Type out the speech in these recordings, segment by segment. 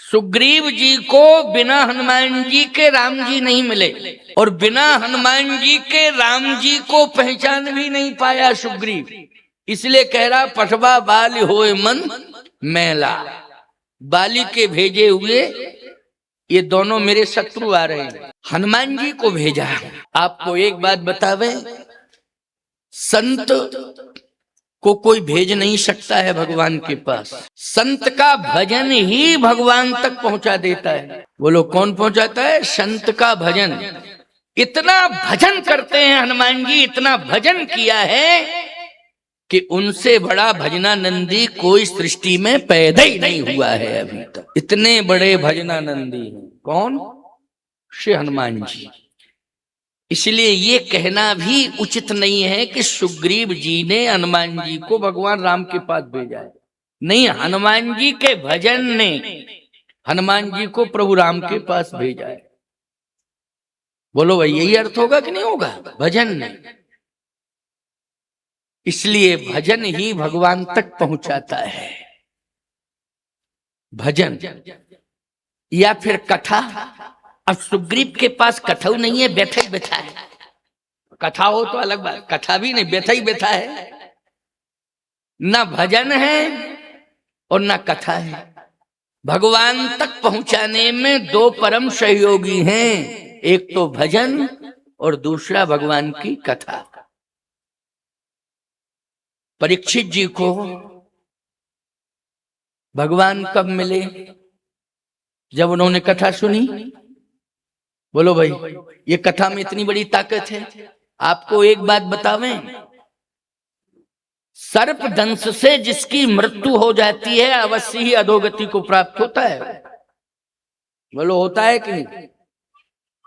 सुग्रीव जी को बिना हनुमान जी के राम जी नहीं मिले, और बिना हनुमान जी के राम जी को पहचान भी नहीं पाया सुग्रीव। इसलिए कह रहा पठवा बाल होए मन मैला। बाली के भेजे हुए ये दोनों मेरे शत्रु आ रहे हैं, हनुमान जी को भेजा। आपको एक बात बतावे, संत को कोई भेज नहीं सकता है भगवान के पास। संत का भजन ही भगवान तक पहुंचा देता है। बोलो कौन पहुंचाता है? संत का भजन। इतना भजन करते हैं हनुमान जी, इतना भजन किया है कि उनसे बड़ा भजनानंदी कोई सृष्टि में पैदा ही नहीं हुआ है अभी तक। इतने बड़े भजनानंदी हैं। कौन? श्री हनुमान जी। इसलिए ये कहना भी उचित नहीं है कि सुग्रीव जी ने हनुमान जी को भगवान राम के पास भेजा है। नहीं, हनुमान जी के भजन ने हनुमान जी को प्रभु राम के पास भेजा है। बोलो भाई, यही अर्थ होगा कि नहीं होगा? भजन ने। इसलिए भजन ही भगवान तक पहुंचाता है। भजन या फिर कथा। अब सुग्रीव के पास कथा नहीं है, बैठा ही बैठा है। कथा हो तो अलग बात, कथा भी नहीं, बैठा ही बैठा है। ना भजन है और ना कथा है। भगवान तक पहुंचाने में दो परम सहयोगी हैं, एक तो भजन और दूसरा भगवान की कथा। परीक्षित जी को भगवान कब मिले? जब उन्होंने कथा सुनी। बोलो भाई, ये कथा में इतनी बड़ी ताकत है। आपको एक बात बतावें, सर्प दंश से जिसकी मृत्यु हो जाती है अवश्य ही अधोगति को प्राप्त होता है। बोलो होता है कि नहीं?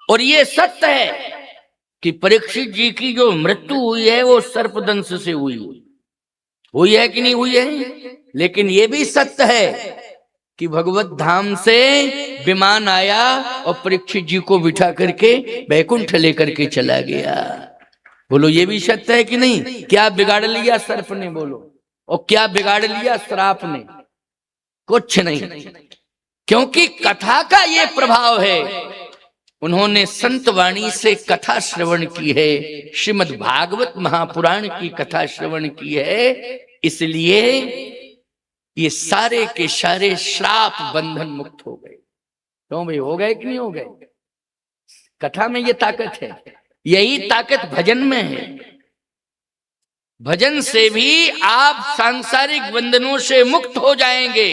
और ये सत्य है कि परीक्षित जी की जो मृत्यु हुई है वो सर्प दंश से हुई है कि नहीं हुई है? लेकिन ये भी सत्य है कि भगवत धाम से विमान आया और परीक्षित जी को बिठा करके बैकुंठ लेकर के चला गया। बोलो ये भी सत्य है कि नहीं? क्या बिगाड़ लिया सर्प ने? बोलो, और क्या बिगाड़ लिया श्राप ने? कुछ नहीं, क्योंकि कथा का ये प्रभाव है। उन्होंने संत वाणी से कथा श्रवण की है, श्रीमद् भागवत महापुराण की कथा श्रवण की है। इसलिए ये सारे के सारे श्राप बंधन मुक्त हो गए। क्यों भाई, हो गए कि नहीं हो गए? कथा में ये ताकत है। यही ताकत भजन में है। भजन से भी आप सांसारिक बंधनों से मुक्त हो जाएंगे।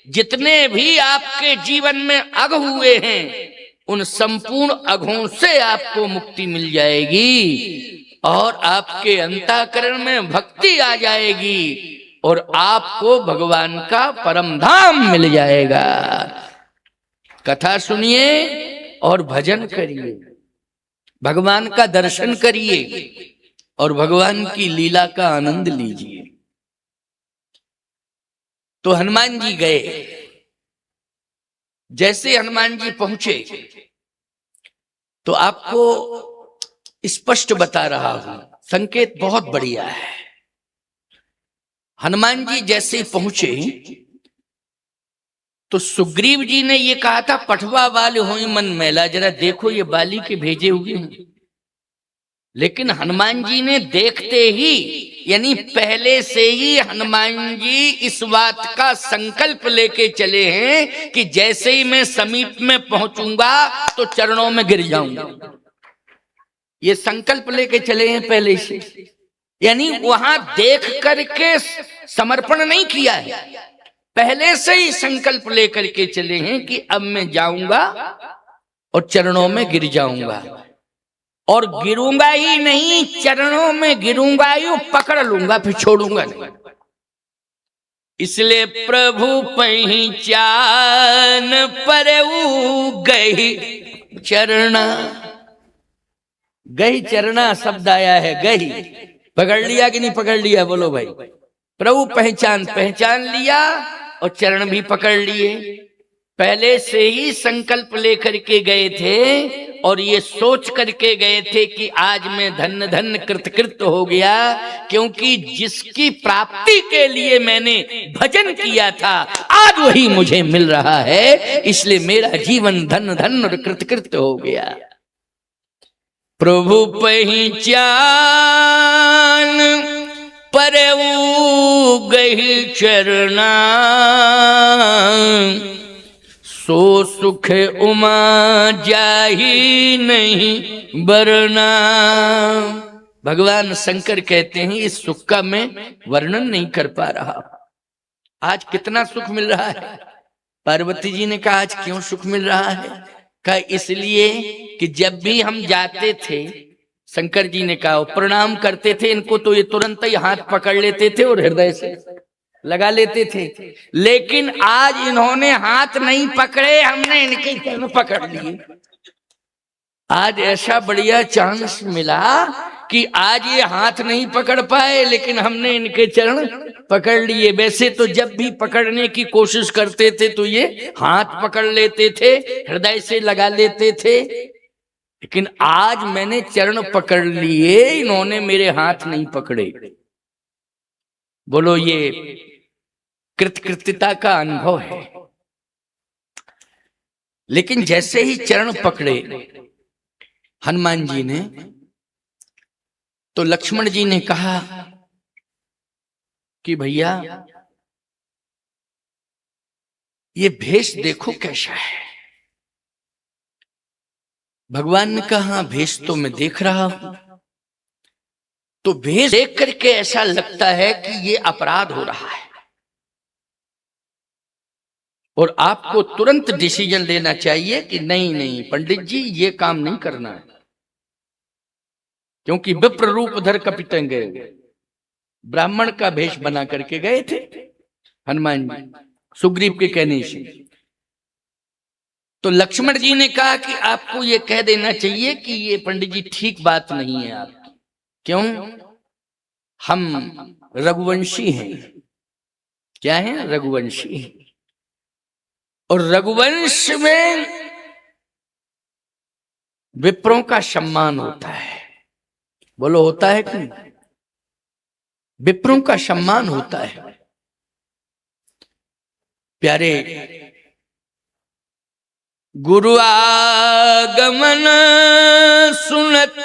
जितने भी आपके जीवन में अघ हुए हैं उन संपूर्ण अघों से आपको मुक्ति मिल जाएगी और आपके अंतःकरण में भक्ति आ जाएगी और आपको भगवान का परम धाम मिल जाएगा। कथा सुनिए और भजन करिए, भगवान का दर्शन करिए और भगवान की लीला का आनंद लीजिए। तो हनुमान जी गए। जैसे हनुमान जी पहुंचे तो आपको स्पष्ट बता रहा हूं, संकेत बहुत बढ़िया है। हनुमान जी जैसे पहुंचे तो सुग्रीव जी ने ये कहा था पठवा वाल होई मन मैला। जरा देखो ये बाली के भेजे हुए हैं। लेकिन हनुमान जी ने देखते ही, यानी पहले से ही हनुमान जी इस बात का संकल्प लेके चले हैं कि जैसे ही मैं समीप में पहुंचूंगा तो चरणों में गिर जाऊंगा। ये संकल्प लेके चले हैं पहले से, यानी वहां देख करके समर्पण नहीं किया है, पहले से ही संकल्प लेकर के चले हैं कि अब मैं जाऊंगा और चरणों में गिर जाऊंगा। और गिरूंगा ही नहीं, चरणों में गिरूंगा ही, पकड़ लूंगा, फिर छोड़ूंगा नहीं। इसलिए प्रभु पहिचान परऊ गई चरणा। गई चरणा शब्द आया है, गई। पकड़ लिया कि नहीं पकड़ लिया? बोलो भाई। प्रभु पहचान लिया और चरण भी पकड़ लिए। पहले से ही संकल्प लेकर के गए थे और ये सोच करके गए थे कि आज मैं धन्य धन्य कृतकृत हो गया, क्योंकि जिसकी प्राप्ति के लिए मैंने भजन किया था आज वही मुझे मिल रहा है, इसलिए मेरा जीवन धन्य धन्य और कृतकृत हो गया। प्रभु पहचान परऊ गही चरना, सो सुख उमा जाही नहीं बरना। भगवान शंकर कहते हैं इस सुख का मैं वर्णन नहीं कर पा रहा। आज कितना सुख मिल रहा है। पार्वती जी ने कहा आज क्यों सुख मिल रहा है? कहा इसलिए कि जब भी हम जाते थे, शंकर जी ने कहा प्रणाम करते थे इनको तो ये तुरंत ही हाथ पकड़ लेते थे और हृदय से लगा लेते थे, लेकिन आज इन्होंने हाथ नहीं पकड़े, हमने इनके चरण पकड़ लिए। आज ऐसा बढ़िया चांस मिला कि आज ये हाथ नहीं पकड़ पाए, लेकिन हमने इनके चरण पकड़ लिए। वैसे तो जब भी पकड़ने की कोशिश करते थे तो ये हाथ पकड़ लेते थे, हृदय से लगा लेते थे, लेकिन आज मैंने चरण पकड़ लिए, इन्होंने मेरे हाथ नहीं पकड़े। बोलो ये कृतकृत्यता का अनुभव है। लेकिन जैसे ही चरण पकड़े हनुमान जी ने, तो लक्ष्मण जी ने कहा कि भैया ये भेष देखो कैसा है। भगवान ने कहा भेष तो मैं देख रहा हूं, तो भेष देख करके ऐसा लगता है कि ये अपराध हो रहा है और आपको तुरंत डिसीजन लेना चाहिए कि नहीं नहीं पंडित जी ये काम नहीं करना है, क्योंकि विप्र रूप धर कपितंग गए, ब्राह्मण का भेष बना करके गए थे हनुमान जी सुग्रीव के कहने से। तो लक्ष्मण जी ने कहा कि आपको ये कह देना चाहिए कि ये पंडित जी ठीक बात नहीं है आपकी। क्यों? हम रघुवंशी हैं। क्या है? रघुवंशी हैं, और रघुवंश में विप्रों का सम्मान होता है। बोलो होता है कि नहीं? विप्रों का सम्मान होता है। प्यारे गुरु आगमन सुनत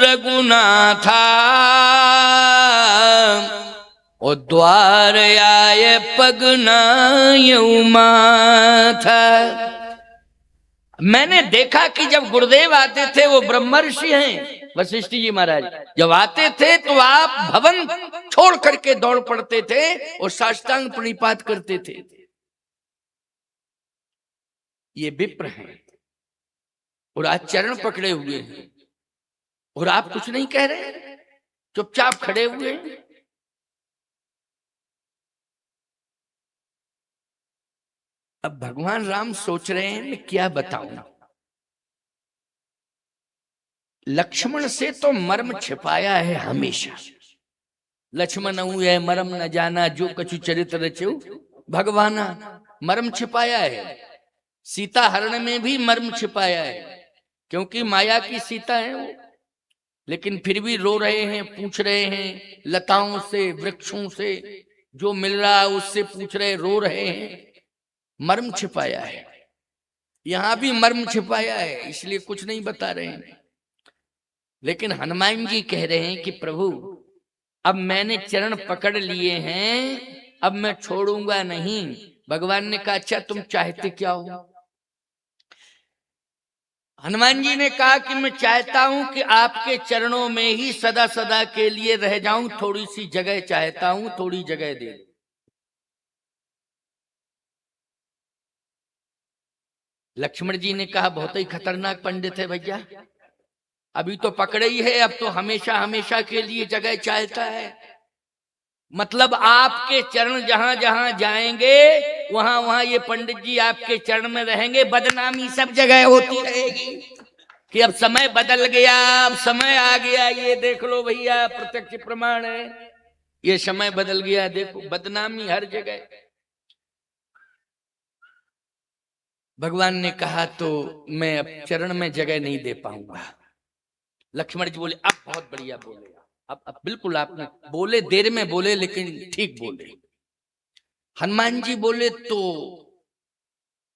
रघुनाथा, और द्वार आए पगनायऊ माथा। मैंने देखा कि जब गुरुदेव आते थे, वो ब्रह्मर्षि हैं वशिष्ठ जी महाराज, जब आते थे तो आप भवन छोड़ करके दौड़ पड़ते थे और साष्टांग प्रणिपात करते थे। ये विप्र हैं और आज चरण पकड़े हुए हैं और आप कुछ नहीं कह रहे, चुपचाप खड़े हुए हैं। अब भगवान राम सोच रहे हैं मैं क्या बताऊं। लक्ष्मण से तो मर्म छिपाया है हमेशा। लक्ष्मण है मर्म न जाना, जो कछु चरित्र रचो भगवाना। मर्म छिपाया है। सीता हरण में भी मर्म छिपाया है, क्योंकि माया की सीता है वो, लेकिन फिर भी रो रहे हैं, पूछ रहे हैं लताओं से, वृक्षों से, जो मिल रहा है उससे पूछ रहे, रो रहे हैं। मर्म छिपाया है। यहां भी मर्म छिपाया है, इसलिए कुछ नहीं बता रहे हैं। लेकिन हनुमान जी कह रहे हैं कि प्रभु अब मैंने चरण पकड़ लिए हैं, अब मैं छोड़ूंगा नहीं। भगवान ने कहा अच्छा तुम चाहते क्या हो? हनुमान जी ने कहा कि मैं चाहता हूं कि आपके चरणों में ही सदा सदा के लिए रह जाऊं, थोड़ी सी जगह चाहता हूं, थोड़ी जगह दे। लक्ष्मण जी ने कहा बहुत ही खतरनाक पंडित है भैया, अभी तो पकड़े ही है, अब तो हमेशा हमेशा के लिए जगह चाहता है। मतलब आपके चरण जहां जहां जाएंगे वहां वहां ये पंडित जी आपके चरण में रहेंगे, बदनामी सब जगह होती रहेगी कि अब समय बदल गया, अब समय आ गया। ये देख लो भैया, प्रत्यक्ष प्रमाण है, ये समय बदल गया, देखो बदनामी हर जगह। भगवान ने कहा तो मैं अब चरण में जगह नहीं दे पाऊंगा। लक्ष्मण जी बोले अब बहुत बढ़िया बोले, अब बिल्कुल आपने बोले, देर में बोले लेकिन ठीक बोले। हनुमान जी बोले तो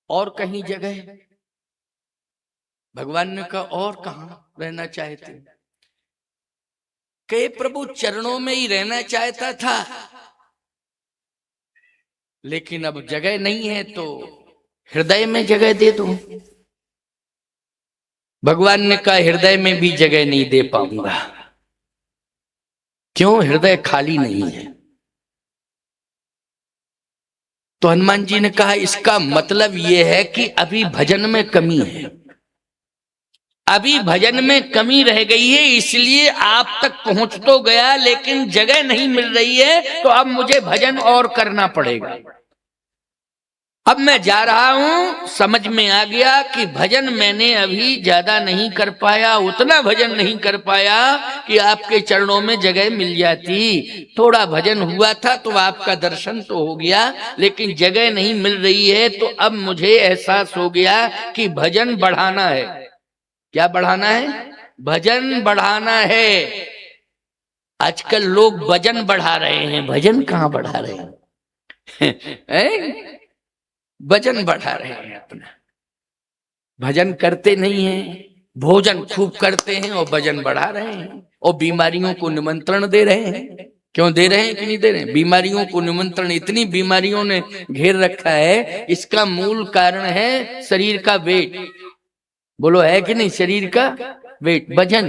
और कहीं जगह? भगवान ने कहा और कहां रहना चाहते? कहे प्रभु चरणों में ही रहना चाहता था, लेकिन अब जगह नहीं है तो हृदय में जगह दे दो। भगवान ने कहा हृदय में भी जगह नहीं दे पाऊंगा। क्यों? हृदय खाली नहीं है। तो हनुमान जी ने कहा इसका मतलब यह है कि अभी भजन में कमी है, अभी भजन में कमी रह गई है, इसलिए आप तक पहुंच तो गया लेकिन जगह नहीं मिल रही है, तो अब मुझे भजन और करना पड़ेगा। अब मैं जा रहा हूं, समझ में आ गया कि भजन मैंने अभी ज्यादा नहीं कर पाया, उतना भजन नहीं कर पाया कि आपके चरणों में जगह मिल जाती। थोड़ा भजन हुआ था तो आपका दर्शन तो हो गया, लेकिन जगह नहीं मिल रही है। तो अब मुझे एहसास हो गया कि भजन बढ़ाना है। क्या बढ़ाना है? भजन बढ़ाना है। आजकल लोग वजन बढ़ा रहे हैं, भजन कहां बढ़ा रहे हैं? वजन बढ़ा रहे हैं अपना, भजन करते नहीं है। भोजन खूब करते हैं और वजन बढ़ा रहे हैं, और बीमारियों को निमंत्रण दे रहे हैं। क्यों दे रहे हैं कि नहीं दे रहे हैं? बीमारियों को निमंत्रण, इतनी बीमारियों ने घेर रखा है, इसका मूल कारण है शरीर का वेट। बोलो है कि नहीं? शरीर का वेट, वजन।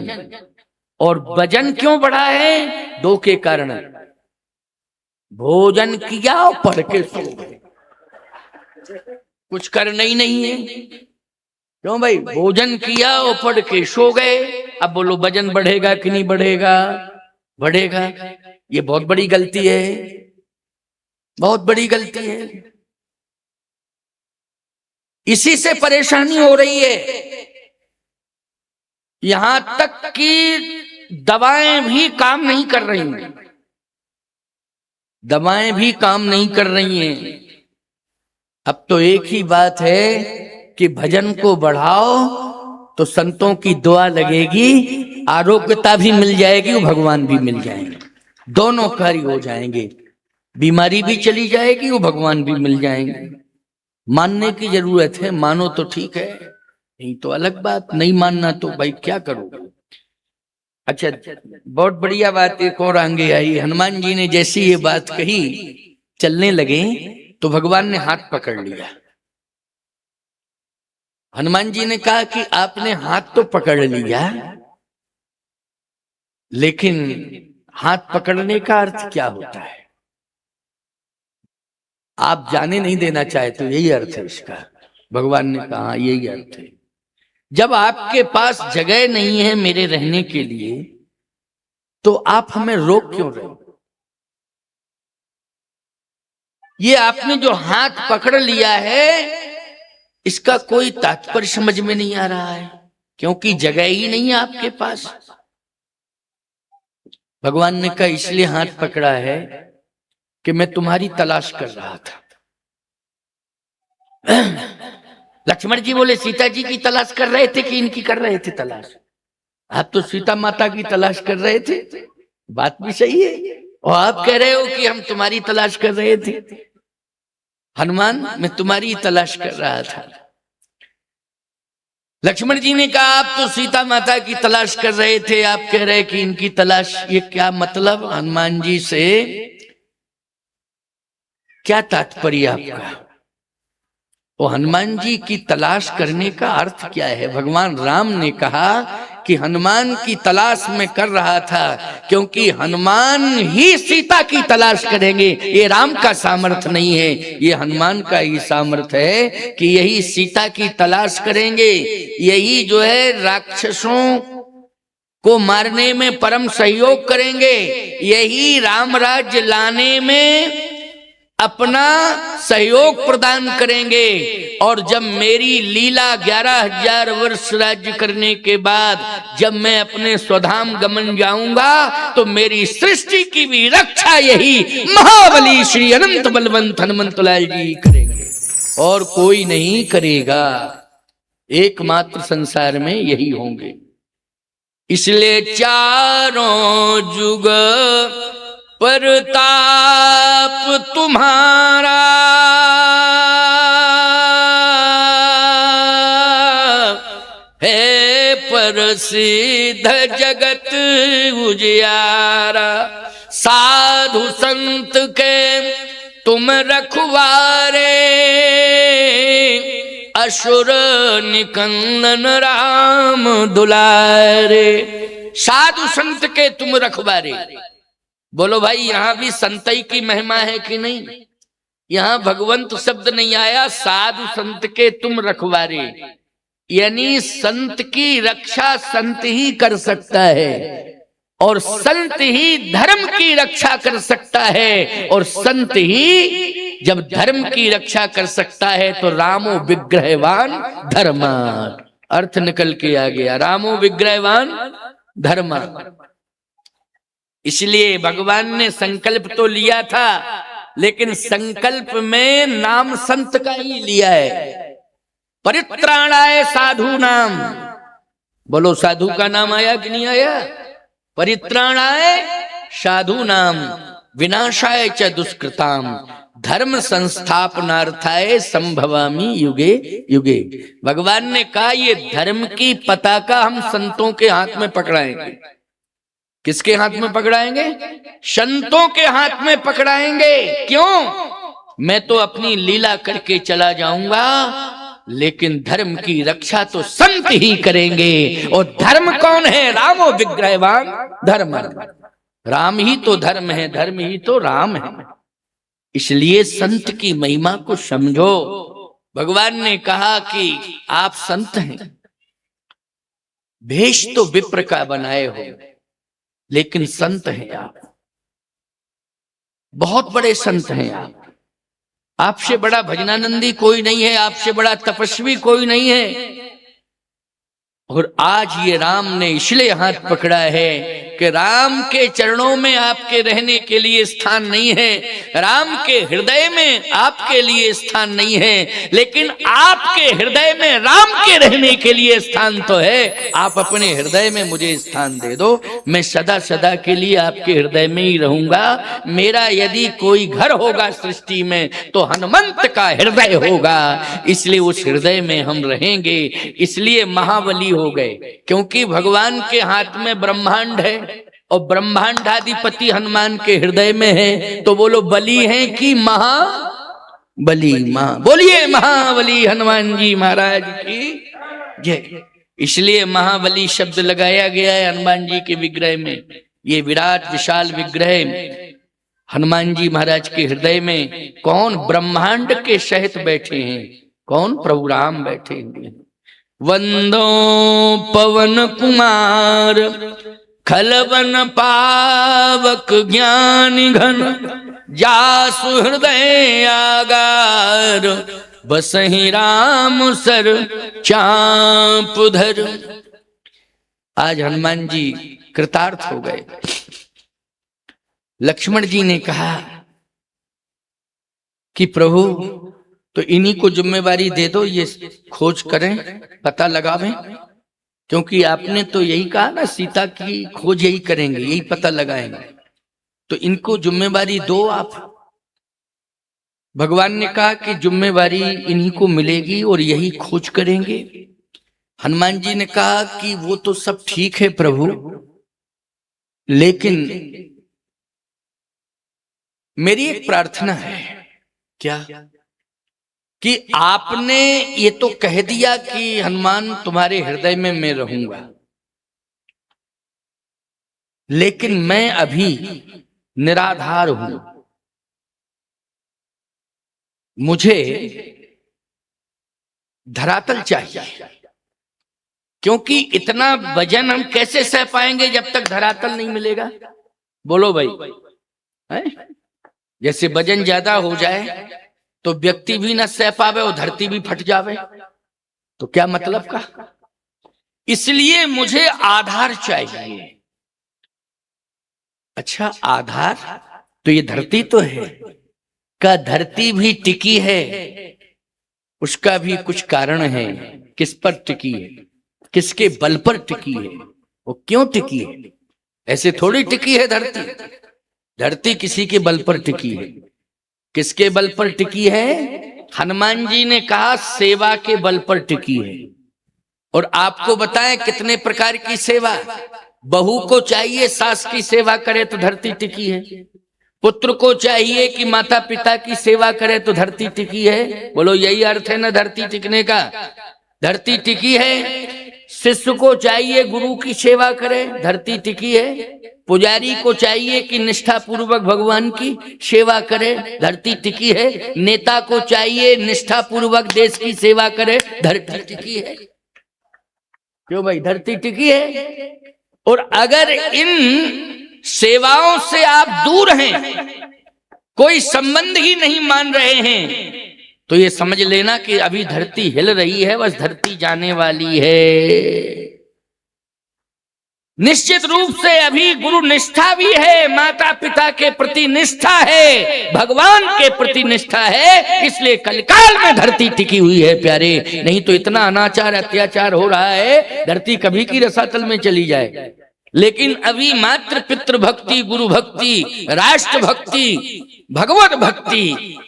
और वजन क्यों बढ़ा है? दो के कारण। भोजन किया और पढ़ के सो गए, कुछ करना ही नहीं है। क्यों भाई? भोजन किया और पढ़ के सो गए। अब बोलो वजन बढ़ेगा कि नहीं बढ़ेगा? बढ़ेगा। ये बहुत बड़ी गलती है, बहुत बड़ी गलती है। इसी से परेशानी हो रही है। यहां तक कि दवाएं भी काम नहीं कर रही हैं, दवाएं भी काम नहीं कर रही हैं। अब तो एक ही बात है कि भजन को बढ़ाओ तो संतों की दुआ लगेगी, आरोग्यता भी मिल जाएगी और भगवान भी मिल जाएंगे, दोनों कार्य हो जाएंगे। बीमारी भी चली जाएगी और भगवान भी मिल जाएंगे। मानने की जरूरत है, मानो तो ठीक है, नहीं तो अलग बात। नहीं मानना तो भाई क्या करोगे? अच्छा, बहुत बढ़िया बात एक और आगे आई। हनुमान जी ने जैसी ये बात कही, चलने लगे तो भगवान ने हाथ पकड़ लिया। हनुमान जी ने कहा कि आपने हाथ तो पकड़ लिया, लेकिन हाथ पकड़ने का अर्थ क्या होता है? आप जाने नहीं देना चाहते, तो यही अर्थ है इसका। भगवान ने कहा यही अर्थ है। जब आपके पास जगह नहीं है मेरे रहने के लिए, तो आप हमें रोक क्यों रहे? ये आपने जो हाथ पकड़ लिया है, इसका कोई तात्पर्य समझ में नहीं आ रहा है, क्योंकि जगह ही नहीं है आपके पास। भगवान ने कहा इसलिए हाथ पकड़ा है कि मैं तुम्हारी तलाश कर रहा था। लक्ष्मण जी बोले सीता जी की तलाश कर रहे थे कि इनकी कर रहे थे तलाश? आप तो सीता माता की तलाश कर रहे थे, बात भी सही है, और आप कह रहे हो कि हम तुम्हारी तलाश कर रहे थे। हनुमान, मैं तुम्हारी तलाश कर रहा था। लक्ष्मण जी ने कहा आप तो सीता माता की तलाश कर रहे थे, आप कह रहे कि इनकी तलाश, ये क्या मतलब? हनुमान जी से क्या तात्पर्य आपका? वो हनुमान जी की तलाश करने का अर्थ क्या है? भगवान राम ने कहा कि हनुमान की तलाश मैं कर रहा था, क्योंकि हनुमान ही सीता की तलाश करेंगे। ये राम का सामर्थ्य नहीं है, ये हनुमान का ही सामर्थ्य है कि यही सीता की तलाश करेंगे, यही जो है राक्षसों को मारने में परम सहयोग करेंगे, यही राम राज्य लाने में अपना सहयोग प्रदान करेंगे। और जब मेरी लीला 11,000 वर्ष राज्य करने के बाद जब मैं अपने स्वधाम गमन जाऊंगा, तो मेरी सृष्टि की भी रक्षा यही महाबली श्री अनंत बलवंत हनुमंत लाल जी करेंगे। और कोई नहीं करेगा। एकमात्र संसार में यही होंगे। इसलिए चारों जुग परताप तुम्हारा, है प्रसिद्ध जगत उजियारा। साधु संत के तुम रखवारे, असुर निकंदन राम दुलारे। साधु संत के तुम रखवारे। बोलो भाई, यहां भी संतई की महिमा है कि नहीं? यहां भगवंत शब्द नहीं आया, साधु संत के तुम रखवारे, यानी संत की रक्षा संत ही कर सकता है, और संत ही धर्म की रक्षा कर सकता है, और संत ही जब धर्म की रक्षा कर सकता है तो रामो विग्रहवान धर्मान। अर्थ निकल के आ गया, रामो विग्रहवान धर्मान। इसलिए भगवान ने संकल्प तो लिया था, लेकिन संकल्प में नाम संत का ही लिया है। परित्राणाय साधु नाम। बोलो, साधु का नाम आया कि नहीं आया? परित्राणाय साधु नाम, विनाशाय च दुष्कृताम, धर्म संस्थापनार्थाय संभवामि युगे युगे। भगवान ने कहा ये धर्म की पताका हम संतों के हाथ में पकड़ाएंगे। किसके हाथ में पकड़ाएंगे? संतों के हाथ में पकड़ाएंगे। क्यों? मैं तो अपनी लीला करके चला जाऊंगा, लेकिन धर्म की रक्षा तो संत ही करेंगे। और धर्म कौन है? रामो विग्रहवान धर्म। राम ही तो धर्म है, धर्म ही तो राम है। इसलिए संत की महिमा को समझो। भगवान ने कहा कि आप संत हैं, भेष तो विप्र का बनाए हो, लेकिन संत हैं आप, बहुत बड़े संत हैं आप। आपसे बड़ा भजनानंदी कोई नहीं है, आपसे बड़ा तपस्वी कोई नहीं है। और आज ये राम ने इसलिए हाथ पकड़ा है कि राम के चरणों में आपके रहने के लिए स्थान नहीं है, राम के हृदय में आपके लिए स्थान नहीं है, लेकिन आपके हृदय में राम के रहने के लिए स्थान तो है। आप अपने हृदय में मुझे स्थान दे दो, मैं सदा सदा के लिए आपके हृदय में ही रहूंगा। मेरा यदि कोई घर होगा सृष्टि में तो हनुमंत का हृदय होगा, इसलिए उस हृदय में हम रहेंगे। इसलिए महाबली हो गए, क्योंकि भगवान के हाथ में ब्रह्मांड है और ब्रह्मांडाधिपति हनुमान के हृदय में है। तो बोलो, बली है कि महाबली? बोलिए महाबली हनुमान जी महाराज की जय। इसलिए महाबली शब्द लगाया गया है हनुमान जी के विग्रह में। ये विराट विशाल विग्रह हनुमान जी महाराज के हृदय में कौन ब्रह्मांड के सहित बैठे हैं? कौन? प्रभु राम बैठे हैं। वंदो पवन कुमार, खलवन पावक ज्ञान घन, जासु हृदय आगार, बसहि राम सर चाप धर। आज हनुमान जी कृतार्थ हो गए। लक्ष्मण जी ने कहा कि प्रभु तो इन्हीं को जिम्मेवारी दे दो, ये खोज करें, पता लगावें, क्योंकि आपने तो यही कहा ना, सीता की खोज यही करेंगे, यही पता लगाएंगे, तो इनको जिम्मेवारी दो आप। भगवान ने कहा कि जिम्मेवारी इन्हीं को मिलेगी और यही खोज करेंगे। हनुमान जी ने कहा कि वो तो सब ठीक है प्रभु, लेकिन मेरी एक प्रार्थना है। क्या? कि आपने ये तो कह दिया कि हनुमान तुम्हारे हृदय में मैं रहूंगा, लेकिन मैं अभी निराधार हूं, मुझे धरातल चाहिए, क्योंकि इतना वजन हम कैसे सह पाएंगे जब तक धरातल नहीं मिलेगा? बोलो भाई, है? जैसे वजन ज्यादा हो जाए तो व्यक्ति भी न सह पावे और धरती भी फट जावे, तो क्या मतलब का? इसलिए मुझे आधार चाहिए। अच्छा, आधार तो ये धरती तो है, का धरती भी टिकी है उसका भी कुछ कारण है। किस पर टिकी है, किसके बल पर टिकी है, वो क्यों टिकी है? ऐसे थोड़ी टिकी है धरती। धरती किसी के बल पर टिकी है। किसके बल पर टिकी है? हनुमान जी ने कहा सेवा के बल पर टिकी है। और आपको बताएं कितने प्रकार की सेवा। बहू को चाहिए सास की सेवा करे तो धरती टिकी है। पुत्र को चाहिए कि माता पिता की सेवा करे तो धरती टिकी है। बोलो यही अर्थ है ना धरती टिकने का। धरती टिकी है। शिष्य को चाहिए गुरु की सेवा करे, धरती टिकी है। पुजारी को चाहिए कि निष्ठा पूर्वक भगवान की सेवा करे, धरती टिकी है। नेता को चाहिए निष्ठा पूर्वक देश की सेवा करे, धरती टिकी है। क्यों भाई? धरती टिकी है। और अगर इन सेवाओं से आप दूर हैं, कोई संबंध ही नहीं मान रहे हैं, तो ये समझ लेना कि अभी धरती हिल रही है, बस धरती जाने वाली है। निश्चित रूप से अभी गुरु निष्ठा भी है, माता पिता के प्रति निष्ठा है, भगवान के प्रति निष्ठा है, इसलिए कलिकाल में धरती टिकी हुई है प्यारे। नहीं तो इतना अनाचार अत्याचार हो रहा है, धरती कभी की रसातल में चली जाए। लेकिन अभी मात्र पितृ भक्ति, गुरु भक्ति, राष्ट्र भक्ति, भगवत भक्ति,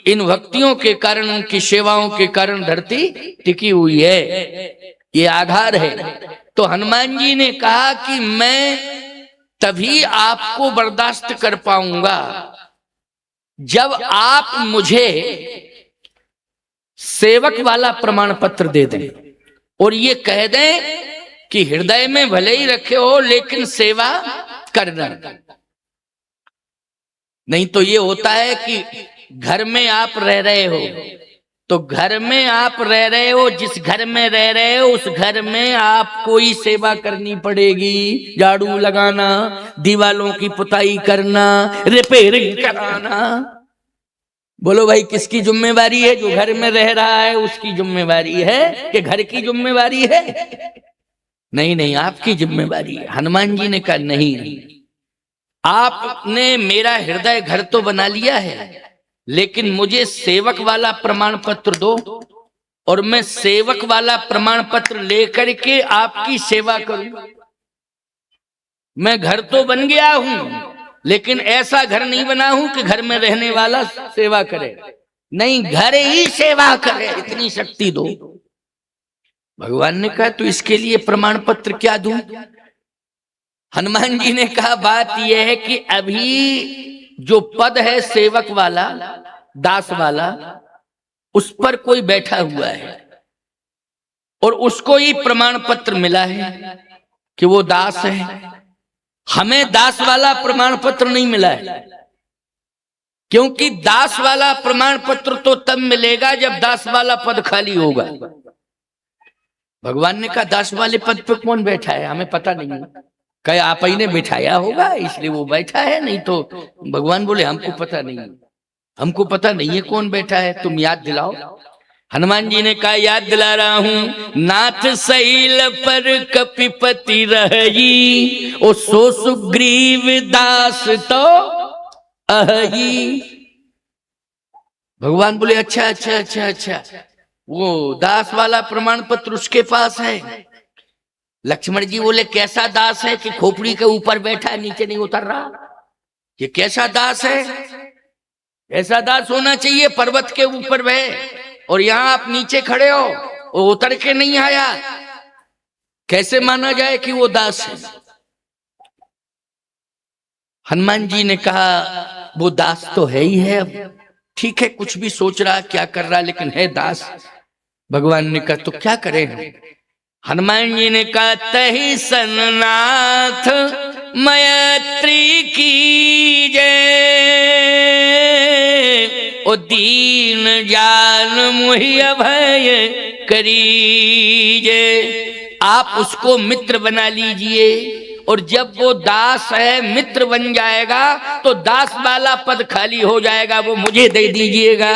इन भक्तियों के कारण, उनकी सेवाओं के कारण धरती टिकी हुई है। ये आधार है। तो हनुमान जी ने कहा कि मैं तभी आपको बर्दाश्त कर पाऊंगा जब आप मुझे सेवक वाला प्रमाण पत्र दे दें और ये कह दें कि हृदय में भले ही रखे हो लेकिन सेवा करना। नहीं तो ये होता है कि घर में आप रह रहे हो, तो घर में आप रह रहे हो, जिस घर में रह रहे हो उस घर में आपको ही सेवा करनी पड़ेगी। झाड़ू लगाना, दीवालों की पुताई करना, रिपेयरिंग कराना। बोलो भाई किसकी जिम्मेवारी है? जो घर में रह रहा है उसकी जिम्मेवारी है कि घर की जिम्मेवारी है? नहीं नहीं, आपकी जिम्मेवारी है। हनुमान जी ने कहा नहीं, आपने मेरा हृदय घर तो बना लिया है, लेकिन मुझे सेवक वाला प्रमाण पत्र दो और मैं सेवक वाला प्रमाण पत्र लेकर के आपकी सेवा करूं। मैं घर तो बन गया हूं, लेकिन ऐसा घर नहीं बना हूं कि घर में रहने वाला सेवा करे। नहीं, घर ही सेवा करे, इतनी शक्ति दो। भगवान ने कहा तो इसके लिए प्रमाण पत्र क्या दूं? हनुमान जी ने कहा बात यह है कि अभी जो पद है सेवक वाला, दास वाला, उस पर कोई बैठा हुआ है और उसको ही प्रमाण पत्र मिला है कि वो दास है। हमें दास वाला प्रमाण पत्र नहीं मिला है, क्योंकि दास वाला प्रमाण पत्र तो तब मिलेगा जब दास वाला पद खाली होगा। भगवान ने कहा दास वाले पद पे कौन बैठा है? हमें पता नहीं है। कहे आप ही ने बिठाया होगा इसलिए वो बैठा है, नहीं तो भगवान बोले हमको पता नहीं है, हमको पता नहीं है कौन बैठा है, तुम याद दिलाओ। हनुमान जी ने कहा याद दिला रहा हूं। नाथ सैल पर कपिपति रही, ओ सो सुग्रीव दास तो अहि। भगवान बोले अच्छा अच्छा अच्छा अच्छा, वो दास वाला प्रमाण पत्र उसके पास है। लक्ष्मण जी बोले कैसा दास है कि खोपड़ी के ऊपर बैठा है, नीचे नहीं उतर रहा? ये कैसा दास है? ऐसा दास होना चाहिए पर्वत के ऊपर बहे और यहां आप नीचे खड़े हो, वो उतर के नहीं आया, कैसे माना जाए कि वो दास है? हनुमान जी ने कहा वो दास तो है ही है, अब ठीक है कुछ भी सोच रहा क्या कर रहा, लेकिन है दास। भगवान ने कहा तो क्या करें हम? हनुमान जी ने कहा तहि सन्नाथ मैत्री की जय, ओ दीन जान मुहि अभय करीजे। आप उसको मित्र बना लीजिए और जब वो दास है मित्र बन जाएगा तो दास वाला पद खाली हो जाएगा, वो मुझे दे दीजिएगा।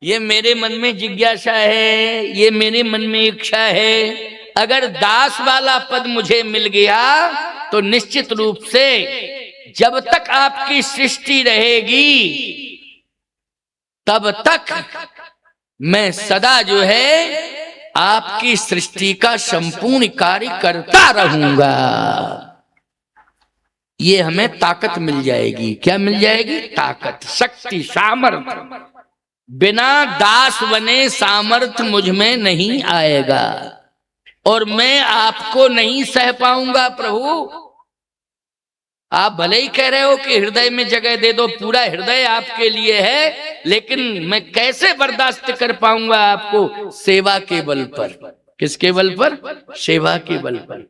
ये मेरे मन में जिज्ञासा है, ये मेरे मन में इच्छा है। अगर दास वाला पद मुझे मिल गया तो निश्चित रूप से जब तक आपकी सृष्टि रहेगी तब तक मैं सदा जो है आपकी सृष्टि का संपूर्ण कार्य करता रहूंगा। ये हमें ताकत मिल जाएगी। क्या मिल जाएगी? ताकत, शक्ति, सामर्थ्य। बिना दास बने सामर्थ्य मुझ में नहीं आएगा और मैं आपको नहीं सह पाऊंगा प्रभु। आप भले ही कह रहे हो कि हृदय में जगह दे दो, पूरा हृदय आपके लिए है, लेकिन मैं कैसे बर्दाश्त कर पाऊंगा आपको? सेवा के बल पर। किसके बल पर? सेवा के बल पर।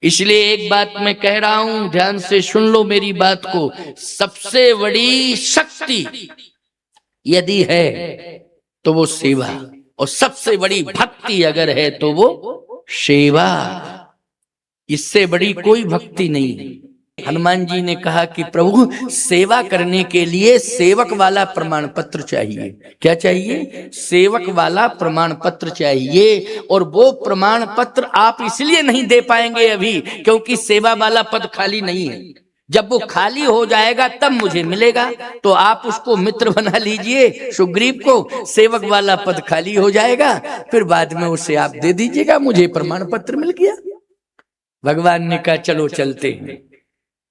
इसलिए एक बात मैं कह रहा हूं, ध्यान से सुन लो मेरी बात को। सबसे बड़ी शक्ति यदि है तो वो सेवा, और सबसे बड़ी भक्ति अगर है तो वो सेवा। इससे बड़ी कोई भक्ति नहीं है। हनुमान जी ने कहा कि प्रभु सेवा करने के लिए सेवक वाला प्रमाण पत्र चाहिए। क्या चाहिए? सेवक वाला प्रमाण पत्र चाहिए। और वो प्रमाण पत्र आप इसलिए नहीं दे पाएंगे अभी क्योंकि सेवा वाला पद खाली नहीं है। जब वो खाली हो जाएगा तब मुझे मिलेगा। तो आप उसको मित्र बना लीजिए, सुग्रीव को। सेवक वाला पद खाली हो जाएगा, फिर बाद में उसे आप दे दीजिएगा। मुझे प्रमाण पत्र मिल गया। भगवान ने कहा चलो चलते हैं,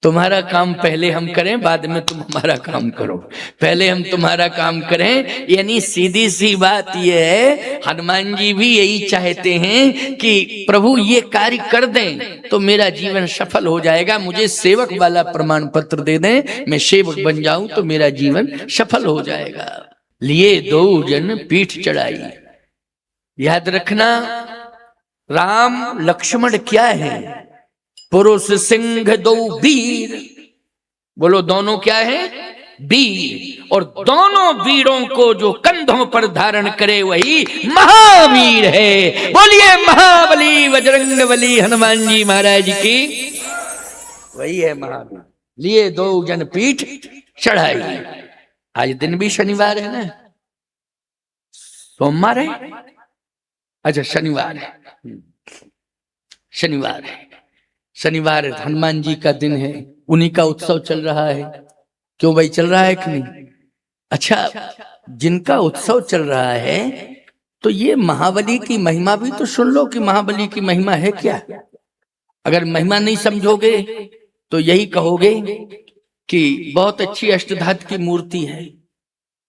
तुम्हारा काम पहले हम करें, बाद में तुम हमारा काम करो। पहले हम तुम्हारा काम करें। यानी सीधी सी बात यह है, हनुमान जी भी यही चाहते हैं कि प्रभु ये कार्य कर दें तो मेरा जीवन सफल हो जाएगा। मुझे सेवक वाला प्रमाण पत्र दे दें, मैं सेवक बन जाऊं तो मेरा जीवन सफल हो जाएगा। लिए दो जन पीठ चढ़ाई। याद रखना, राम लक्ष्मण क्या है? पुरुष सिंह दो वीर। बोलो, दोनों क्या है? वीर। और दोनों वीरों को जो कंधों पर धारण करे वही महावीर है। बोलिए महाबली बजरंगबली हनुमान जी महाराज की, वही है महावीर। लिए दो जन पीठ चढ़ाई। आज दिन भी शनिवार है ना? सोमवार है? अच्छा, शनिवार है। शनिवार है। शनिवार हनुमान जी का दिन है, उन्हीं का उत्सव चल रहा है। क्यों भाई, चल रहा है कि नहीं? अच्छा, जिनका उत्सव चल रहा है तो ये महाबली की महिमा भी तो सुन लो कि महाबली की महिमा है क्या। अगर महिमा नहीं समझोगे तो यही कहोगे कि बहुत अच्छी अष्टधातु की मूर्ति है,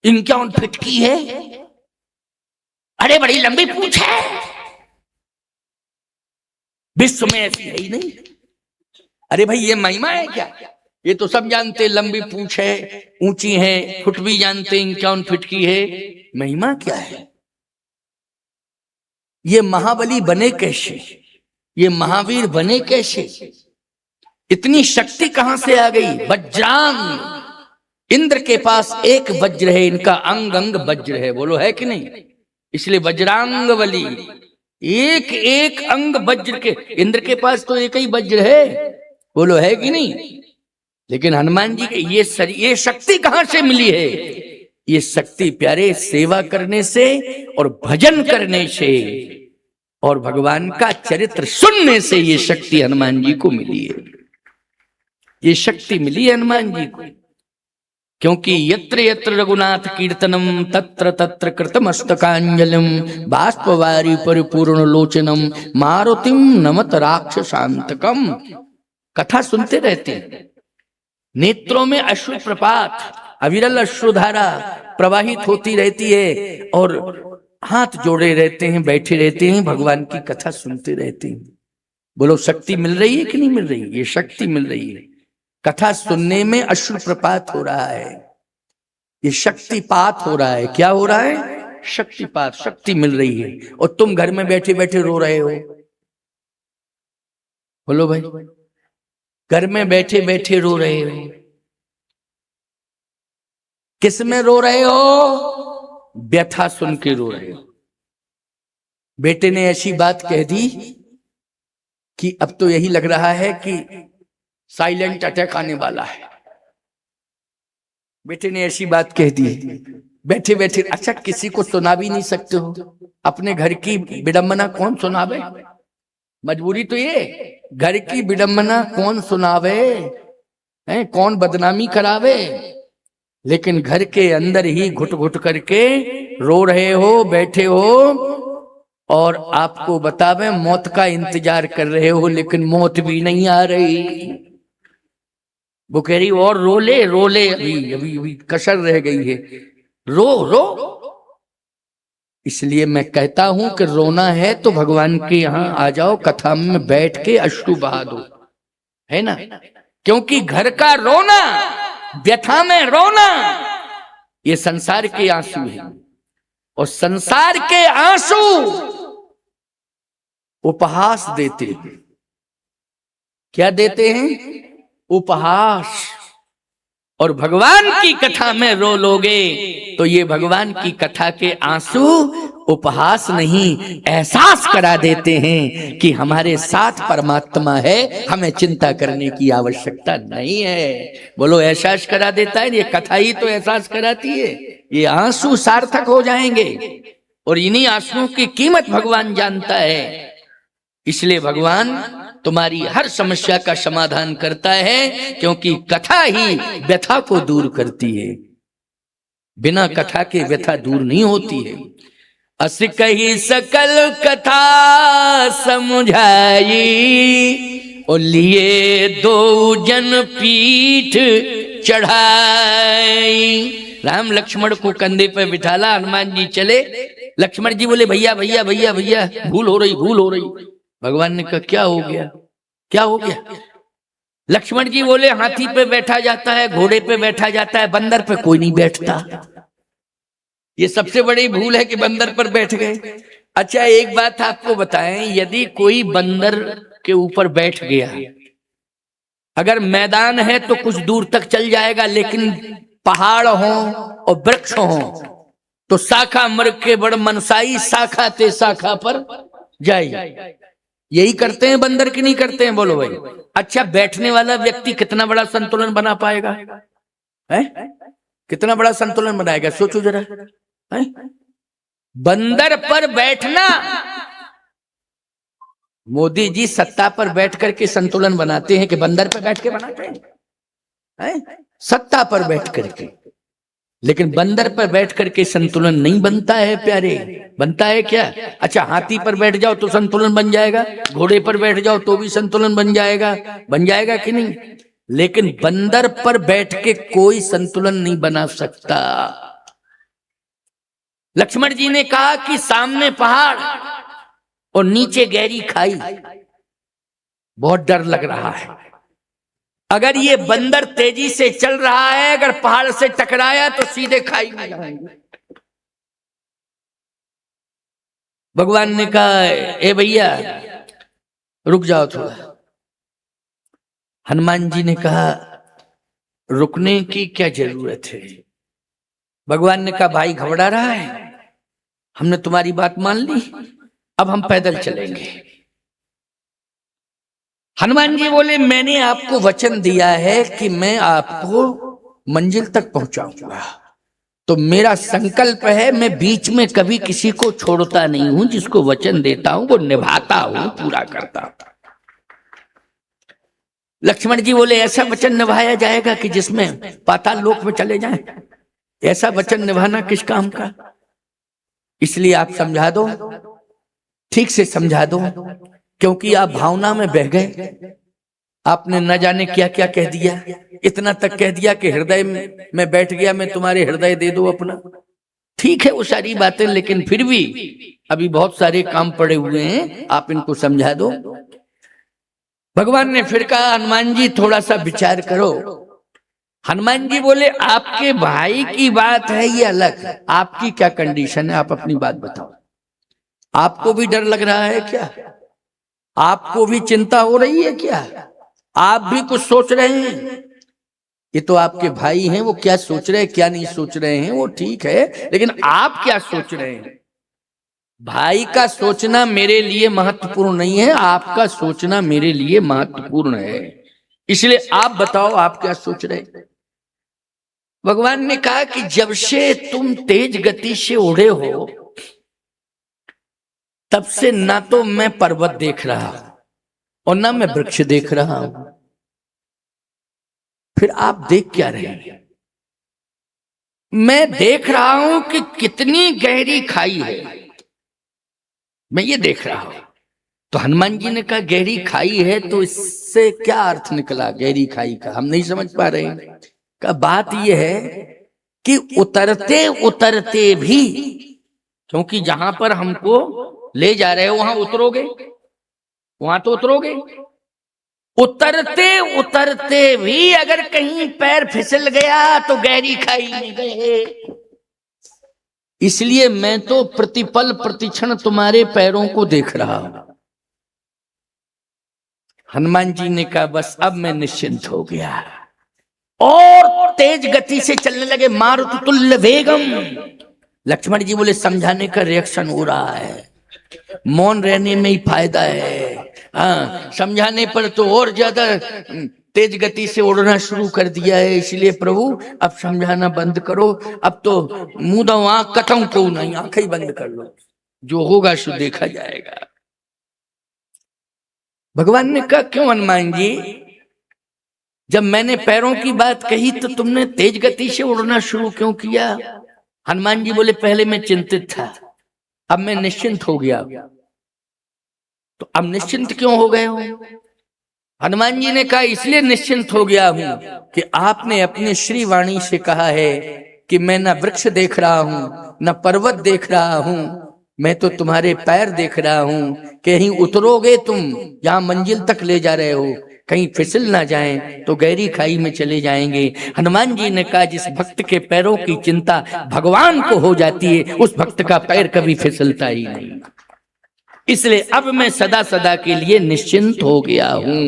51 फीट की है, अरे बड़ी लंबी पूंछ है, विश्व में ऐसी है ही नहीं। अरे भाई, ये महिमा है क्या? ये तो सब जानते, लंबी पूंछ है, ऊंची है, फुट भी जानते 51 फीट की है। महिमा क्या है? ये महाबली बने कैसे? ये महावीर बने कैसे? इतनी शक्ति कहां से आ गई? वज्रांग। इंद्र के पास एक वज्र है, इनका अंग अंग वज्र है। बोलो, है कि नहीं? इसलिए वज्रांग बली, एक एक अंग वज्र के। इंद्र के पास तो एक ही वज्र है। बोलो, है कि नहीं? लेकिन हनुमान जी के ये शक्ति कहां से मिली है? ये शक्ति प्यारे सेवा करने से और भजन करने से और भगवान का चरित्र सुनने से ये शक्ति हनुमान जी को मिली है। ये शक्ति मिली है हनुमान जी को, क्योंकि यत्र यत्र रघुनाथ कीर्तनम तत्र तत्र कृतमस्तकांजलिम बाष्पवारी परिपूर्ण लोचनम मारुतिम नमत राक्षसांतकम। कथा सुनते रहते हैं, नेत्रों में अश्रु प्रपात, अविरल अश्रुधारा प्रवाहित होती रहती है और हाथ जोड़े रहते हैं, बैठे रहते हैं, भगवान की कथा सुनते रहते हैं। बोलो, शक्ति मिल रही है कि नहीं मिल रही? ये शक्ति मिल रही है। कथा सुनने में अश्रु प्रपात हो रहा है, ये शक्तिपात हो रहा है। क्या हो रहा है? शक्तिपात। शक्ति मिल रही है। और तुम घर में बैठे बैठे रो रहे हो। बोलो भाई, घर में बैठे बैठे रो रहे हो। किस में रो रहे हो? व्यथा सुन के रो रहे हो। बेटे ने ऐसी बात कह दी कि अब तो यही लग रहा है कि साइलेंट अटैक आने वाला है। बेटे ने ऐसी बात कह दी, बैठे बैठे। अच्छा, किसी को सुना भी नहीं सकते हो? अपने घर की विडंबना कौन सुनावे? मजबूरी तो ये, घर की विडंबना कौन सुनावे? कौन बदनामी करावे? लेकिन घर के अंदर ही घुट घुट करके रो रहे हो, बैठे हो और आपको बतावे मौत का इंतजार कर रहे हो, लेकिन मौत भी नहीं आ रही। वो कह रही और रो ले रो ले, अभी अभी अभी कसर रह गई है, रो रो। इसलिए मैं कहता हूं कि रोना है तो भगवान के यहां आ जाओ, कथा में बैठ के अश्रु बहा दो, है ना। क्योंकि घर का रोना, व्यथा में रोना, ये संसार के आंसू है, और संसार के आंसू उपहास देते हैं। क्या देते हैं? उपहास। और भगवान की कथा में रो लोगे तो ये भगवान की कथा के आंसू उपहास नहीं, एहसास करा देते हैं कि हमारे साथ परमात्मा है, हमें चिंता करने की आवश्यकता नहीं है। बोलो, एहसास करा देता है। ये कथा ही तो एहसास कराती है। ये आंसू सार्थक हो जाएंगे, और इन्हीं आंसुओं की कीमत भगवान जानता है। इसलिए भगवान तुम्हारी हर समस्या का समाधान करता है, क्योंकि कथा ही व्यथा को दूर करती है। बिना कथा के व्यथा दूर नहीं होती है। अस कही सकल कथा समझाई, और लिए दो जन पीठ चढ़ाई। राम लक्ष्मण को कंधे पर बिठाला, हनुमान जी चले। लक्ष्मण जी बोले भैया भैया भैया भैया, भूल हो रही भूल हो रही। भगवान ने कहा क्या हो गया, क्या हो गया? लक्ष्मण जी बोले हाथी पे बैठा जाता है, घोड़े पे बैठा जाता है, बंदर पे कोई नहीं बैठता। ये सबसे बड़ी भूल है कि बंदर पर बैठ गए। अच्छा, एक बात आपको बताएं, यदि कोई बंदर के ऊपर बैठ गया, अगर मैदान है तो कुछ दूर तक चल जाएगा, लेकिन पहाड़ हो और वृक्ष हो तो शाखा मर के बड़ मनसाई, शाखा ते शाखा पर जाए। यही करते हैं बंदर की नहीं करते हैं? बोलो भाई। अच्छा, बैठने वाला व्यक्ति कितना बड़ा संतुलन बना पाएगा? है कितना बड़ा संतुलन बनाएगा? सोचो जरा। है बंदर पर बैठना, मोदी जी सत्ता पर बैठ करके संतुलन बनाते हैं कि बंदर पर बैठ के बनाते हैं? सत्ता पर बैठ करके। लेकिन बंदर पर बैठ करके संतुलन नहीं बनता है प्यारे। बनता है क्या? अच्छा, हाथी पर बैठ जाओ तो संतुलन बन जाएगा, घोड़े पर बैठ जाओ तो भी संतुलन बन जाएगा कि नहीं? लेकिन बंदर पर बैठ के कोई संतुलन नहीं बना सकता। लक्ष्मण जी ने कहा कि सामने पहाड़ और नीचे गहरी खाई, बहुत डर लग रहा है। अगर ये बंदर तेजी से चल रहा है, अगर पहाड़ से टकराया तो सीधे खाई में जाएंगे। भगवान ने कहा ए भैया रुक जाओ थोड़ा। हनुमान जी ने कहा रुकने की क्या जरूरत है? भगवान ने कहा भाई घबरा रहा है, हमने तुम्हारी बात मान ली, अब हम पैदल चलेंगे। हनुमान जी बोले मैंने आपको वचन दिया है कि मैं आपको मंजिल तक पहुंचाऊंगा, तो मेरा संकल्प है मैं बीच में कभी किसी को छोड़ता नहीं हूं, जिसको वचन देता हूं वो निभाता हूं, पूरा करता हूं। लक्ष्मण जी बोले ऐसा वचन निभाया जाएगा कि जिसमें पाताल लोक में चले जाएं? ऐसा वचन निभाना किस काम का? इसलिए आप समझा दो, ठीक से समझा दो, क्योंकि आप भावना में बह गए। आपने न जाने क्या क्या कह दिया, इतना तक कह दिया कि हृदय में बैठ गया, मैं तुम्हारे हृदय दे दो अपना। ठीक है वो सारी बातें, लेकिन फिर भी अभी बहुत सारे काम पड़े हुए हैं, आप इनको समझा दो। भगवान ने फिर कहा हनुमान जी थोड़ा सा विचार करो। हनुमान जी बोले आपके भाई की बात है ये अलग, आपकी क्या कंडीशन है, आप अपनी बात बताओ। आपको भी डर लग रहा है क्या? आपको भी चिंता हो रही है क्या? आप भी कुछ सोच रहे हैं? ये तो आपके भाई हैं, वो क्या सोच रहे हैं क्या नहीं सोच रहे हैं वो ठीक है, लेकिन आप क्या सोच रहे हैं? भाई का सोचना मेरे लिए महत्वपूर्ण नहीं है, आपका सोचना मेरे लिए महत्वपूर्ण है। इसलिए आप बताओ आप क्या सोच रहे हैं? भगवान ने कहा कि जब से तुम तेज गति से उड़े हो तब से ना तो मैं पर्वत देख रहा हूं और ना मैं वृक्ष देख रहा हूं, फिर आप देख क्या रहे हैं? मैं देख रहा हूं कि कितनी गहरी खाई है, मैं ये देख रहा हूं। तो हनुमान जी ने कहा गहरी खाई है, तो इससे क्या अर्थ निकला गहरी खाई का, हम नहीं समझ पा रहे हैं। का बात यह है कि उतरते उतरते भी, क्योंकि जहां पर हमको ले जा रहे हो वहां उतरोगे, वहां तो उतरोगे, उतरते उतरते भी अगर कहीं पैर फिसल गया तो गहरी खाई में गए। इसलिए मैं तो प्रतिपल प्रतिक्षण तुम्हारे पैरों को देख रहा हूं। हनुमान जी ने कहा बस अब मैं निश्चिंत हो गया, और तेज गति से चलने लगे, मारुत तुल्य वेगम। लक्ष्मण जी बोले समझाने का रिएक्शन हो रहा है, मौन रहने में ही फायदा है। हाँ, समझाने पर तो और ज्यादा तेज गति से उड़ना शुरू कर दिया है, इसलिए प्रभु अब समझाना बंद करो, अब तो मुंह दो आंख कथम क्यों नहीं, आंखें ही बंद कर लो, जो होगा सो देखा जाएगा। भगवान ने कहा क्यों हनुमान जी, जब मैंने पैरों की बात कही तो तुमने तेज गति से उड़ना शुरू क्यों किया? हनुमान जी बोले पहले मैं चिंतित था, अब मैं निश्चिंत हो गया। तो अब निश्चिंत क्यों हो गए हो? हनुमान जी ने कहा इसलिए निश्चिंत हो गया हूं कि आपने अपने श्री वाणी से कहा है कि मैं न वृक्ष देख रहा हूं न पर्वत देख रहा हूं, मैं तो तुम्हारे पैर देख रहा हूं। कहीं उतरोगे तुम, जहां मंजिल तक ले जा रहे हो, कहीं फिसल ना जाएं तो गहरी खाई में चले जाएंगे। हनुमान जी ने कहा जिस भक्त के पैरों की चिंता भगवान को हो जाती है, उस भक्त का पैर कभी फिसलता ही नहीं। इसलिए अब मैं सदा सदा के लिए निश्चिंत हो गया हूं।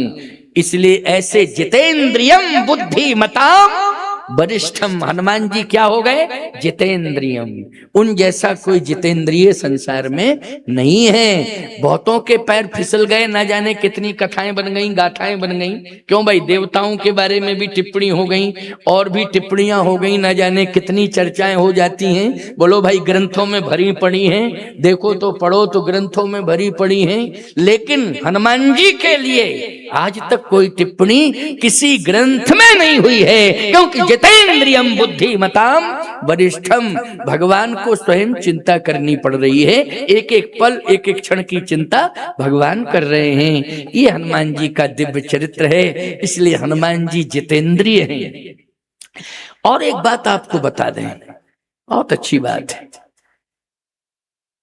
इसलिए ऐसे जितेंद्रियम बुद्धिमताम वरिष्ठम, हनुमान जी क्या हो गए? जितेंद्रियम। उन जैसा कोई जितेंद्रिय संसार में नहीं है। बहुतों के पैर फिसल गए, ना जाने कितनी कथाएं बन गई, गाथाएं बन गई। क्यों भाई, देवताओं के बारे में भी टिप्पणी हो गई, और भी टिप्पणियां हो गई, ना जाने कितनी चर्चाएं हो जाती हैं। बोलो भाई, ग्रंथों में भरी पड़ी हैं, देखो तो पढ़ो तो ग्रंथों में भरी पड़ी हैं। लेकिन हनुमान जी के लिए आज तक कोई टिप्पणी किसी ग्रंथ में नहीं हुई है, क्योंकि जितेंद्रियम बुद्धिमताम वरिष्ठम। भगवान को स्वयं चिंता करनी पड़ रही है, एक एक पल एक एक क्षण की चिंता भगवान कर रहे हैं। ये हनुमान जी का दिव्य चरित्र है, इसलिए हनुमान जी जितेंद्रिय हैं। और एक बात आपको बता दें, बहुत अच्छी बात है,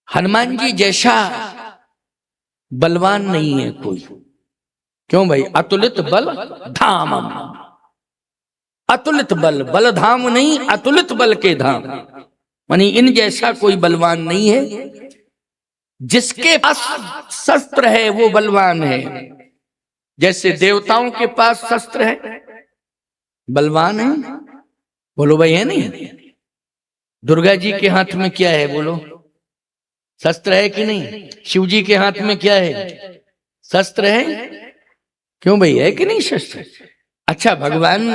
हनुमान जी जैसा बलवान नहीं है कोई। क्यों भाई? अतुलित बल धामम, अतुलित बल, बल धाम नहीं, अतुलित बल के धाम। मानी इन जैसा कोई बलवान नहीं है। जिसके पास शस्त्र है वो बलवान है। जैसे देवताओं के पास शस्त्र है, बलवान है। बोलो भाई, है नहीं? दुर्गा जी के हाथ में क्या है? बोलो, शस्त्र है कि नहीं? शिव जी के हाथ में क्या है? शस्त्र है। क्यों भाई, है कि नहीं शस्त्र? अच्छा, भगवान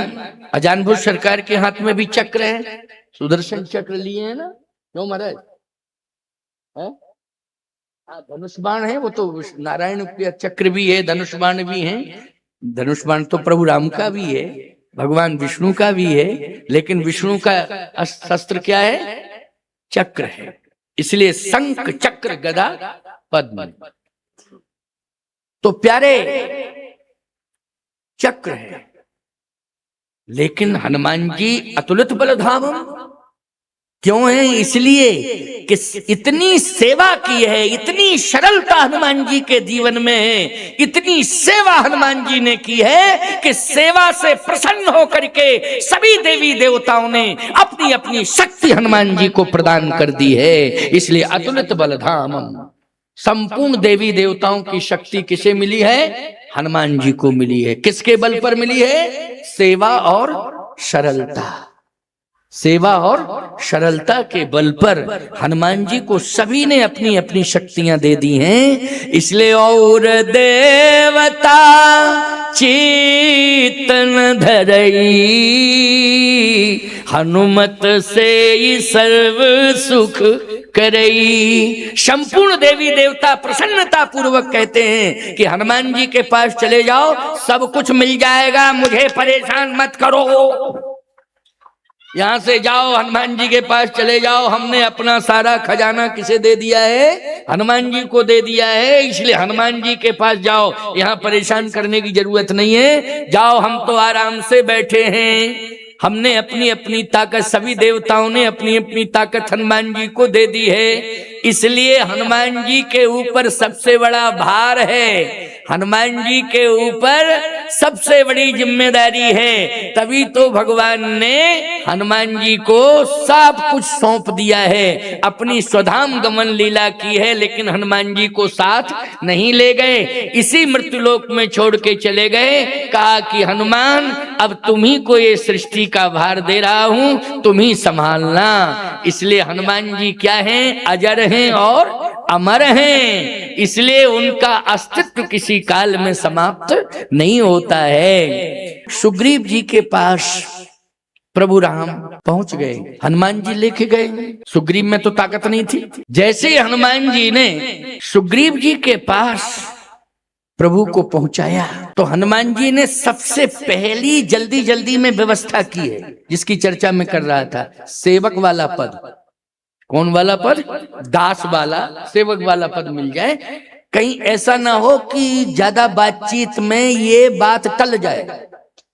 अजानभूत सरकार के हाथ में भी चक्र है, सुदर्शन चक्र लिए है ना। क्यों महाराज? धनुष बाण है, वो तो नारायण के चक्र भी है, धनुष बाण भी है। धनुष बाण तो प्रभु राम का भी है, भगवान विष्णु का भी है, लेकिन विष्णु का शस्त्र क्या है? चक्र है। इसलिए शंख चक्र गदा पद्म, तो प्यारे चक्र है। लेकिन हनुमान जी अतुलित बलधामम क्यों है? इसलिए कि इतनी सेवा की है, इतनी सरलता हनुमान जी के जीवन में है, इतनी सेवा हनुमान जी ने की है कि सेवा से प्रसन्न होकर के सभी देवी देवताओं ने अपनी अपनी शक्ति हनुमान जी को प्रदान कर दी है। इसलिए अतुलित बलधामम, संपूर्ण देवी देवताओं की शक्ति किसे मिली है? हनुमान जी को मिली है। किसके बल पर मिली है? सेवा और सरलता। सेवा और सरलता के बल पर हनुमान जी को सभी ने अपनी अपनी शक्तियां दे दी हैं। इसलिए और देवता चेतन धरई, हनुमत से सर्व सुख करई। संपूर्ण देवी देवता प्रसन्नता पूर्वक कहते हैं कि हनुमान जी के पास चले जाओ, सब कुछ मिल जाएगा, मुझे परेशान मत करो। यहाँ से जाओ, हनुमान जी के पास चले जाओ, हमने अपना सारा खजाना किसे दे दिया है? हनुमान जी को दे दिया है, इसलिए हनुमान जी के पास जाओ, यहाँ परेशान करने की जरूरत नहीं है, जाओ, हम तो आराम से बैठे हैं, हमने अपनी अपनी ताकत, सभी देवताओं ने अपनी अपनी ताकत हनुमान जी को दे दी है, इसलिए हनुमान जी के ऊपर सबसे बड़ा भार है, हनुमान जी के ऊपर सबसे बड़ी जिम्मेदारी है, तभी तो भगवान ने हनुमान जी को सब कुछ सौंप दिया है। अपनी स्वधाम गमन लीला की है, लेकिन हनुमान जी को साथ नहीं ले गए, इसी मृत्युलोक में छोड़ के चले गए। कहा कि हनुमान, अब तुम्ही को ये सृष्टि का भार दे रहा हूं, तुम ही संभालना। इसलिए हनुमान जी क्या हैं? अजर हैं और अमर हैं, इसलिए उनका अस्तित्व किसी काल में समाप्त नहीं होता है। सुग्रीव जी के पास प्रभु राम पहुंच गए, हनुमान जी लेके गए, सुग्रीव में तो ताकत नहीं थी। जैसे ही हनुमान जी ने सुग्रीव जी के पास प्रभु को पहुंचाया, तो हनुमान जी ने सबसे पहली जल्दी जल्दी में व्यवस्था की है, जिसकी चर्चा में कर रहा था, सेवक वाला पद। कौन वाला पद? दास वाला, सेवक वाला पद मिल जाए, कहीं ऐसा ना हो कि ज्यादा बातचीत में ये बात टल जाए,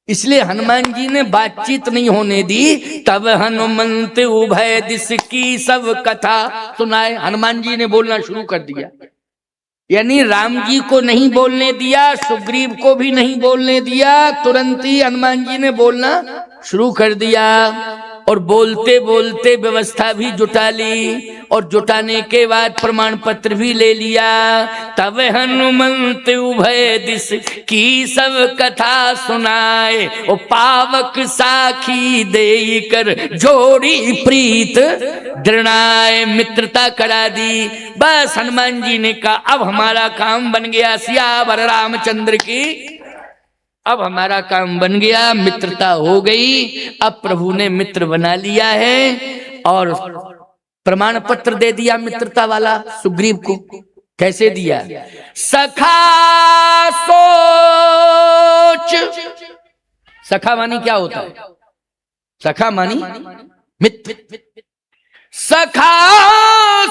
इसलिए हनुमान जी ने बातचीत नहीं होने दी। तब हनुमंत उभय दिस की सब कथा सुनाए, हनुमान जी ने बोलना शुरू कर दिया, यानी राम जी को नहीं बोलने दिया, सुग्रीव को भी नहीं बोलने दिया, तुरंत ही हनुमान जी ने बोलना शुरू कर दिया, और बोलते बोलते व्यवस्था भी जुटा ली, और जुटाने के बाद प्रमाण पत्र भी ले लिया। तब हनुमंत उभय दिस की सब कथा सुनाए, ओ पावक साखी दे कर जोड़ी प्रीत दृढ़ाए, मित्रता करा दी। बस हनुमान जी ने कहा अब हमारा काम बन गया, सियावर रामचंद्र की, अब हमारा काम बन गया, मित्रता हो गई। अब प्रभु ने मित्र बना लिया है और प्रमाण पत्र दे दिया मित्रता वाला सुग्रीव को। कैसे दिया? सखा सोच। सखा मानी क्या होता है? सखा मानी मित्र। सखा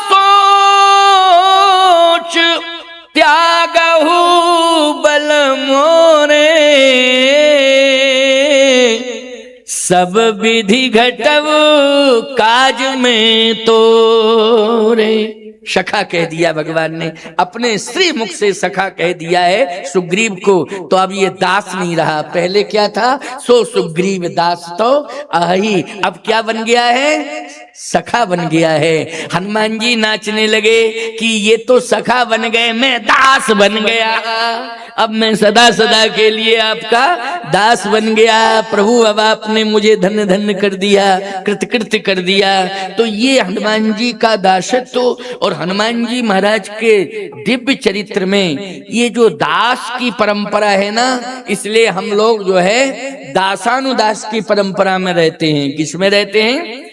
सोच त्यागहु बल मोरे, सब विधि घटव काज में तोरे। सखा कह दिया भगवान ने, अपने श्री मुख से सखा कह दिया है सुग्रीव को, तो अब ये दास नहीं रहा। पहले क्या था? सो सुग्रीव दास तो आही, अब क्या बन गया है? सखा बन गया है। हनुमान जी नाचने लगे कि ये तो सखा बन गए, मैं दास बन गया, अब मैं सदा सदा के लिए आपका दास बन गया। प्रभु अब आपने मुझे धन्य धन्य कर दिया, कृतकृत्य कर दिया। तो ये हनुमान जी का दासत्व, और हनुमान जी महाराज के दिव्य चरित्र में ये जो दास की परंपरा है ना, इसलिए हम लोग जो है दासानुदास की परंपरा में रहते हैं। किसमें रहते हैं?